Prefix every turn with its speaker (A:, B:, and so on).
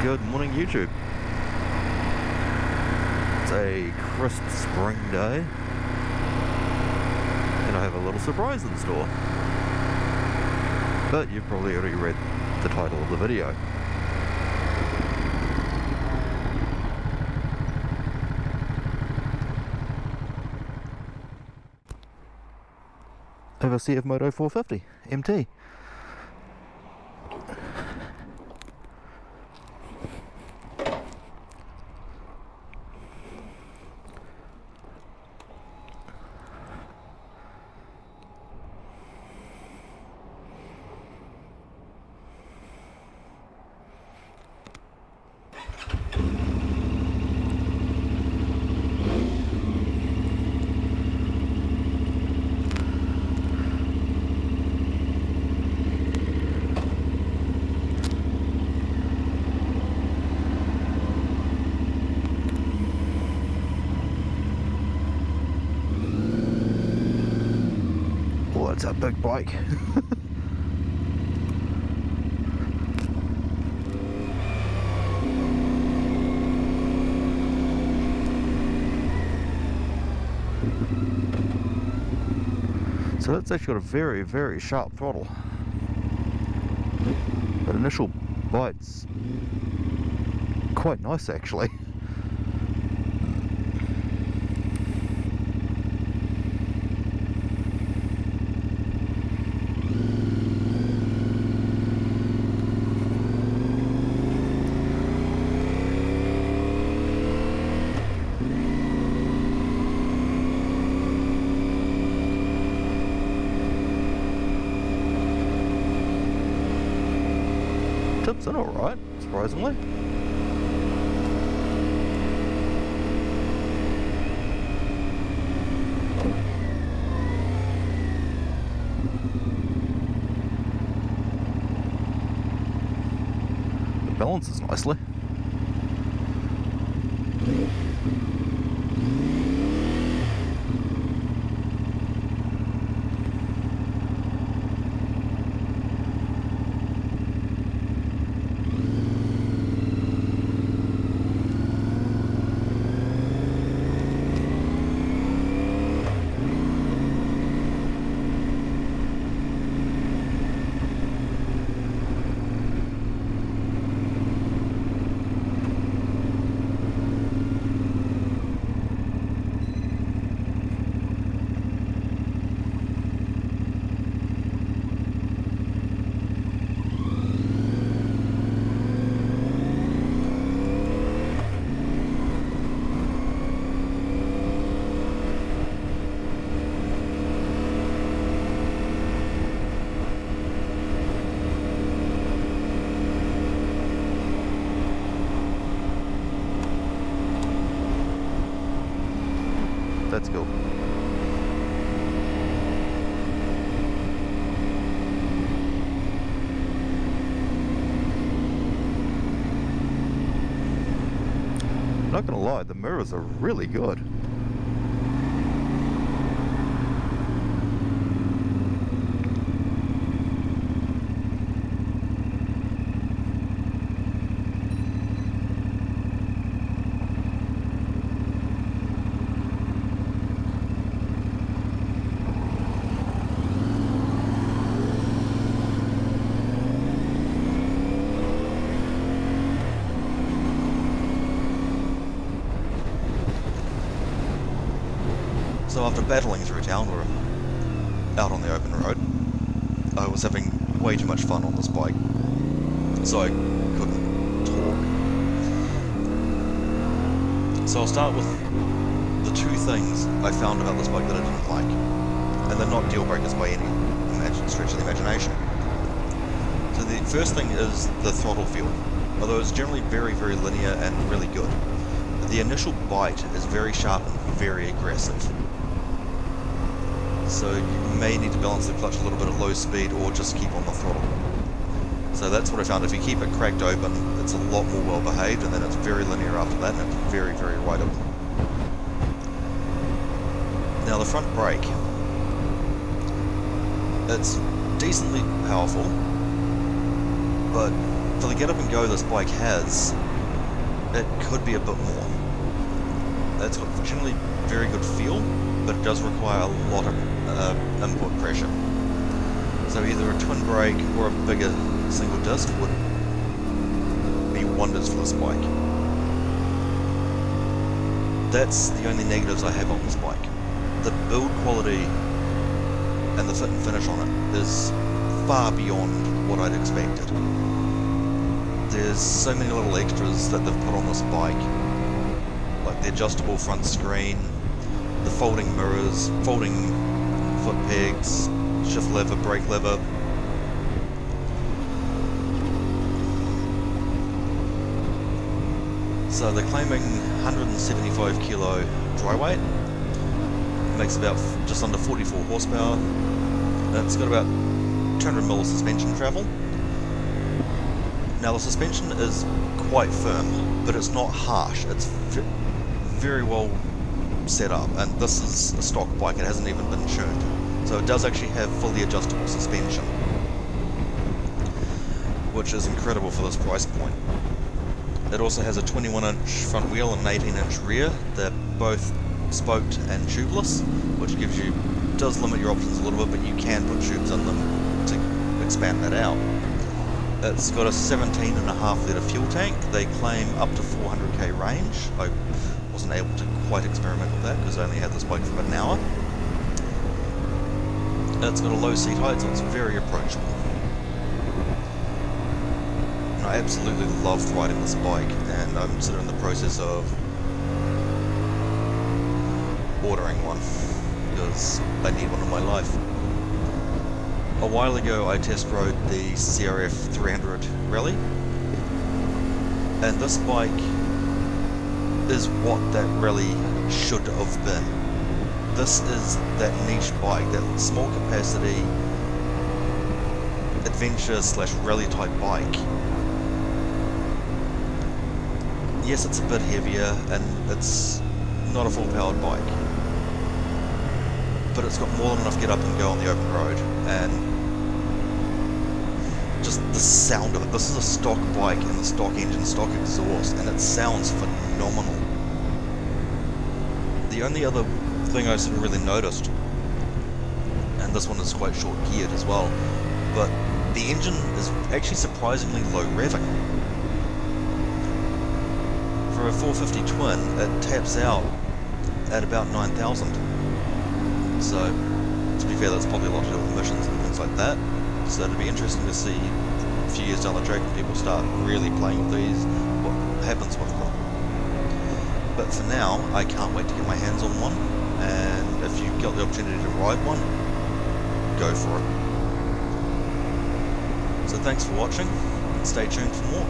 A: Good morning, YouTube. It's a crisp spring day, and I have a little surprise in store. But you've probably already read the title of the video. I have a CF Moto 450 MT. Oh, it's a big bike. So that's actually got a very, very sharp throttle. But initial bite's quite nice actually. Tips in alright, surprisingly. It balances nicely. Let's go. Not gonna lie, the mirrors are really good. So after battling through town, we're out on the open road. I was having way too much fun on this bike, so I couldn't talk. So I'll start with the two things I found about this bike that I didn't like, and they're not deal breakers by any stretch of the imagination. So the first thing is the throttle feel. Although it's generally very, very linear and really good, the initial bite is very sharp and very aggressive. So you may need to balance the clutch a little bit at low speed or just keep on the throttle. So that's what I found. If you keep it cracked open, it's a lot more well behaved, and then it's very linear after that, and it's very, very rideable. Now the front brake, it's decently powerful, but for the get up and go this bike has, it could be a bit more. It's got generally very good feel, but it does require a lot of input pressure. So either a twin brake or a bigger single disc would be wonders for this bike. That's the only negatives I have on this bike. The build quality and the fit and finish on it is far beyond what I'd expected. There's so many little extras that they've put on this bike, like the adjustable front screen, the folding mirrors, folding foot pegs, shift lever, brake lever. So they're claiming 175 kilo dry weight, makes about just under 44 horsepower, and it's got about 200mm suspension travel. Now the suspension is quite firm, but it's not harsh, it's very well set up, and this is a stock bike, it hasn't even been tuned. So it does actually have fully adjustable suspension, which is incredible for this price point. It also has a 21-inch front wheel and an 18-inch rear. They're both spoked and tubeless, which does limit your options a little bit, but you can put tubes in them to expand that out. It's got a 17.5 litre fuel tank. They claim up to 400k range. I wasn't able to quite experiment with that because I only had this bike for about an hour. It's got a low seat height, so it's very approachable. And I absolutely loved riding this bike, and I'm sort of in the process of ordering one because I need one in my life. A while ago I test rode the CRF 300 Rally, and this bike is what that Rally should have been. This is that niche bike, that small capacity adventure / rally type bike. Yes, it's a bit heavier and it's not a full powered bike, but it's got more than enough get up and go on the open road, and just the sound of it. This is a stock bike and the stock engine, stock exhaust, and it sounds phenomenal. The only other thing I sort of really noticed, and this one is quite short geared as well, but the engine is actually surprisingly low revving. For a 450 twin, it taps out at about 9,000. So, to be fair, that's probably a lot to do with emissions and things like that. So it'd be interesting to see a few years down the track when people start really playing with these, what happens with them. But for now, I can't wait to get my hands on one, and if you've got the opportunity to ride one, go for it. So thanks for watching, and stay tuned for more.